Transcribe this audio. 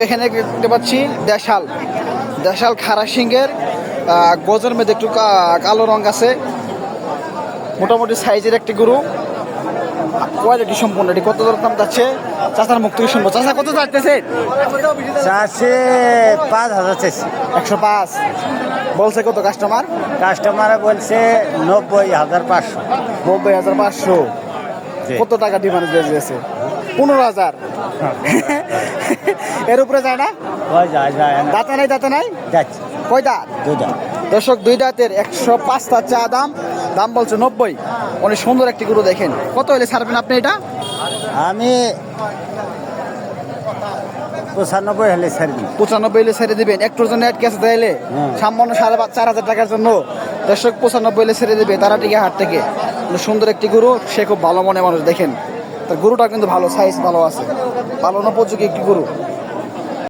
এখানে দেখতে পাচ্ছি দেশাল দেশাল খারা সিংহের গজের মধ্যে একটু কালো রং আছে, মোটামুটি সাইজের একটি গরু, কোয়ালিটি সম্পূর্ণ। এটি কত দর দাম যাচ্ছে চাচার মুখ থেকে শুনবো। চাচা কত চাইতেছে? চাষে 5,000 চাইছে। 105 বলছে। কত কাস্টমার? কাস্টমারে বলছে 90,500। 90,500। কত টাকা ডিমান্ড দিয়েছে? 15,000। এর উপরে যায় না? যায় না। দাঁতে নাই? দাঁতে নাই? যাচ্ছে কয় দাঁত? 2 দাঁত। দর্শক 2 দাঁতের 105 তার চা দাম, দাম বলছে 90। অনেক সুন্দর একটি গরু। দেখেন কত হলে ছাড়বেন আপনি এটা? আমি 95 হলে ছাড়বি। 95 হলে ছেড়ে দিবেন। একটুর জন্য অ্যাড ক্যাশ দিলে সামান্য 4,500 টাকার জন্য দর্শক 95 হলে ছেড়ে দিবে তারাটিকে হাট থেকে। সুন্দর একটি গরু, সে খুব ভালো মনে মানুষ। দেখেন তার গরুটা কিন্তু ভালো, সাইজ ভালো আছে, পালন উপযোগী একটি গরু।